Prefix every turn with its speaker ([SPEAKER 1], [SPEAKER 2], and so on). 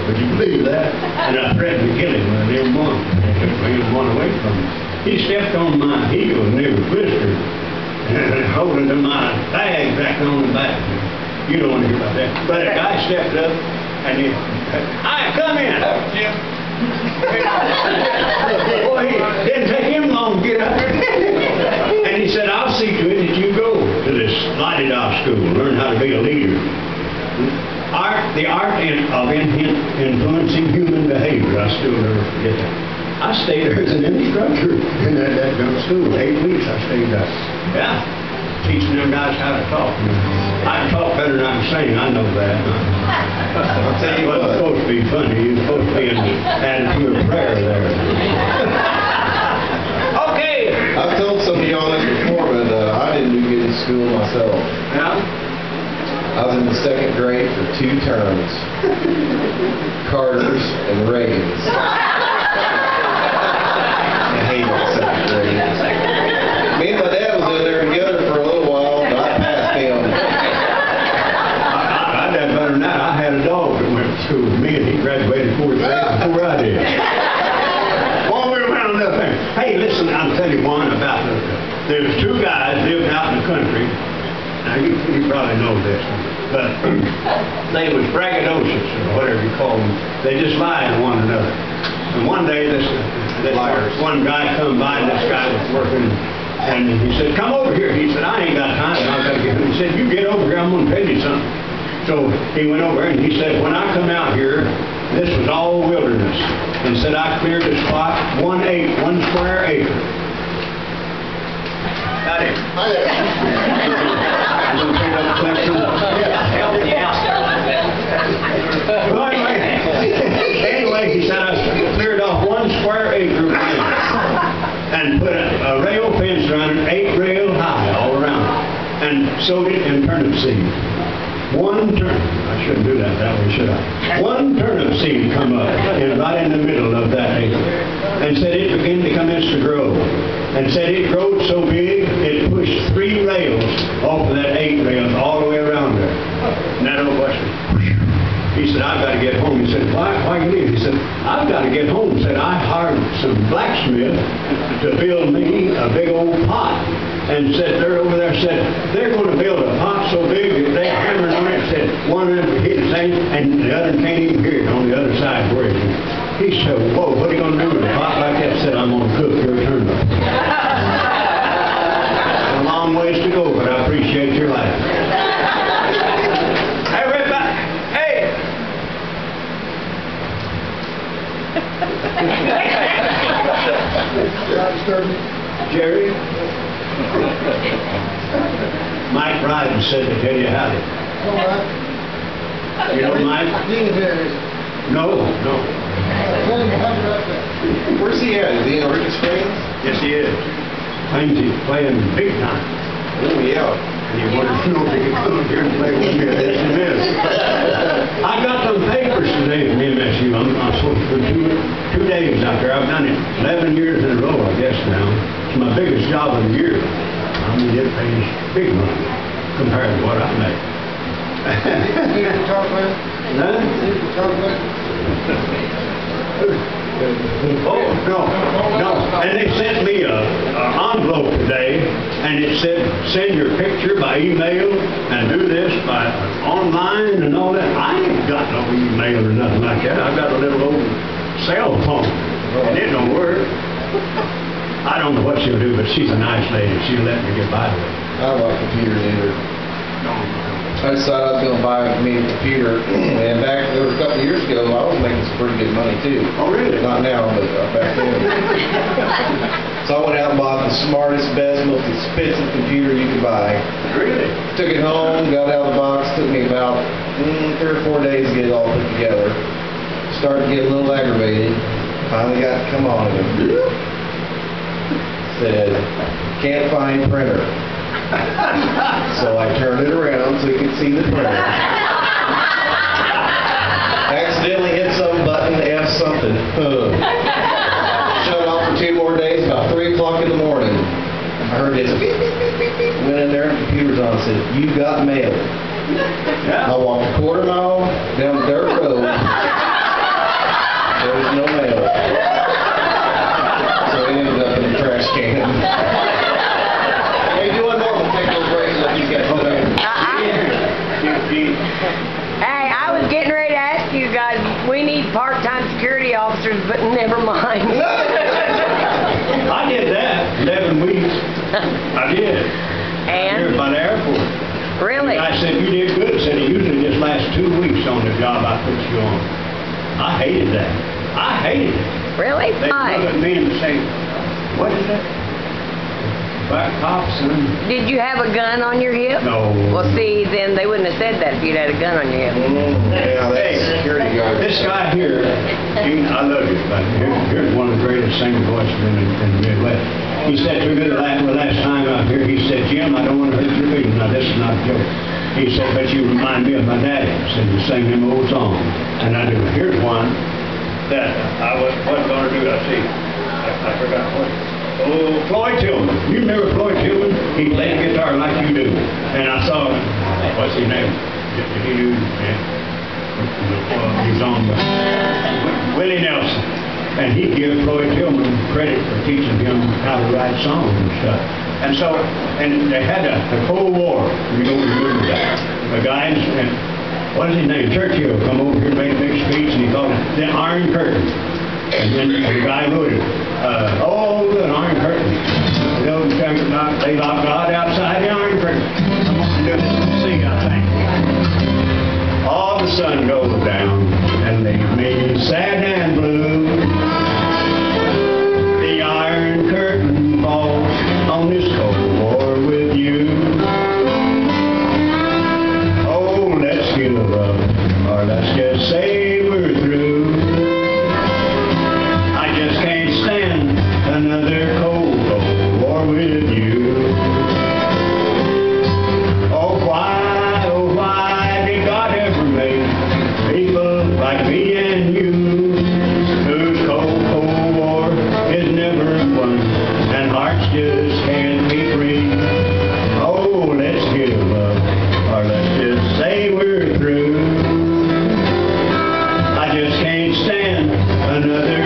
[SPEAKER 1] Would you believe that? And I threatened to kill him when I never won. They took one away from me. He stepped on my heel and they were blistered. And holding to my bag back on the back. You don't want to hear about that. But a guy stepped up and he, "Hi, come in." Boy, it didn't take him long to get up. And he said, "I'll see to it that you go to this lighted off school, learn how to be a leader. The art of influencing human behavior." I still never forget that. I stayed there as an instructor in that dumb school. 8 weeks I stayed there. Yeah. Teaching them guys how to talk. I can talk better than I can sing, I know that. I'll tell you what, it's supposed to be funny. You're supposed to be an attitude of prayer there. Okay.
[SPEAKER 2] I've told some of you on this before, but I didn't do good in school myself.
[SPEAKER 1] Yeah?
[SPEAKER 2] I was in the 2nd grade for 2 terms. Carter's and Reagan's. I hated the 2nd grade. Me and my dad was in there together for a little while, but I passed him.
[SPEAKER 1] I did better than that. I had a dog that went to school with me, and he graduated 4th grade before I did. Well, we were around that thing. Hey, listen, I'll tell you one about there was 2 guys lived out in the country. Now, you probably know this, but they was braggadocious, or whatever you call them. They just lied to one another. And one day, this one guy come by, and this guy was working, and he said, "Come over here." He said, "I ain't got time, I've got to get him." He said, "You get over here, I'm going to tell you something." So he went over, and he said, "When I come out here, this was all wilderness." And said, "I cleared the spot 1 square acre." Got it. Anyway, he said, "I cleared off 1 square acre of land and put a rail fence around it, 8 rail high all around it, and sowed it in turnip seed. I shouldn't do that way, should I? 1 turnip seed come up right in the middle of that acre, and said it began to commence to grow, and said it growed so big it pushed 3 rails off of that 8 rails all the way around there. And that old Western, he said, "I've got to get home." He said, why you leave?" He said, "I've got to get home." He said, "I hired some blacksmith to build me a big old pot." And said, they're over there, said, "They're going to build a pot so big that they hammered on it," said, "one of them hit the same, and the other can't even hear it on the other side where it is." He said, "Whoa, what are you going to do with a pot like that?" Said, "I'm going to cook your turnip." A long ways to go, but I appreciate your life. Hey, everybody, hey! Jerry? Mike Ryden said to tell you howdy. You know Mike? No.
[SPEAKER 2] Where's he at? Is he in Ricky Springs?
[SPEAKER 1] Yes, he is. Claims he's playing big time.
[SPEAKER 2] Oh, yeah.
[SPEAKER 1] And he wanted to know if he could come up here and play with me at SMS. I got some papers today from MSU. I'm supposed to do 2 days out there. I've done it 11 years in a row, I guess now. It's my biggest job of the year. I mean, it pays big money compared to what I make. Oh, no. And they sent me an envelope today, and it said, "Send your picture by email and do this by online and all that." I ain't got no email or nothing like that. I've got a little old cell phone, and it don't work. I don't know what she'll do, but she's a nice lady. She'll let me get by with it.
[SPEAKER 2] I don't like computers either. I decided I was going to buy me a computer, and back there a couple of years ago, I was making some pretty good money too.
[SPEAKER 1] Oh, really?
[SPEAKER 2] Not now, but back then. So I went out and bought the smartest, best, most expensive computer you could buy.
[SPEAKER 1] Really?
[SPEAKER 2] Took it home, got it out of the box. Took me about 3 or 4 days to get it all put together. Started to get a little aggravated. Finally got to come on and said, "Can't find printer." So I turned it around so you could see the printer. Accidentally hit some button, F something. Shut off for 2 more days, about 3 o'clock in the morning. I heard this beep, beep, beep, beep, beep. Went in there, computer's on, said, "You got mail."
[SPEAKER 1] Yeah.
[SPEAKER 2] I walked a 1/4 mile down the dirt road
[SPEAKER 3] part-time security officers, but never mind.
[SPEAKER 1] I did that 11 weeks. I did. Here
[SPEAKER 3] And?
[SPEAKER 1] by the airport.
[SPEAKER 3] Really?
[SPEAKER 1] The guy said, you did good. Said it usually just lasts 2 weeks on the job I put you on. I hated that. I hated it.
[SPEAKER 3] Really?
[SPEAKER 1] They
[SPEAKER 3] Why?
[SPEAKER 1] look at me and say, what is that? Black cops, son.
[SPEAKER 3] Did you have a gun on your hip?
[SPEAKER 1] No.
[SPEAKER 3] Well, see, then they wouldn't have said that if you'd had a gun on your hip.
[SPEAKER 2] Yeah,
[SPEAKER 1] Hey,
[SPEAKER 2] that's security guard.
[SPEAKER 1] this guy here, I love you, but here's one of the greatest singing voices in the Midwest. He said to me the last time out here, he said, Jim, I don't want to hurt your feelings. Now, this is not a joke. He said, but you remind me of my daddy. He said, you sing them old songs. And I do. Here's one that I wasn't going to do. I forgot what. Oh, Floyd Tillman. You remember Floyd Tillman? He played the guitar like you do. And I saw, what's his name? He knew, he was on Willie Nelson. And he gave Floyd Tillman credit for teaching him how to write songs and stuff. And so, and they had the Cold War. You don't remember that. The guys, and what is his name? Churchill come over here and made a big speech, and he called it the Iron Curtain. And then the guy wrote it. Oh, the Iron Curtain. They lock God outside the Iron Curtain. I'm going to do this sing, I think. All the sun goes down and leave me sad and blue. The Iron Curtain falls on this Cold War with you. Oh, let's give up, or let's just say we're through. I just can't stand another Cold War with you. Oh, why did God ever make people like me and you, whose Cold War is never won, and hearts just can't be free? Oh, let's give up, or let's just say we're through. I just can't stand another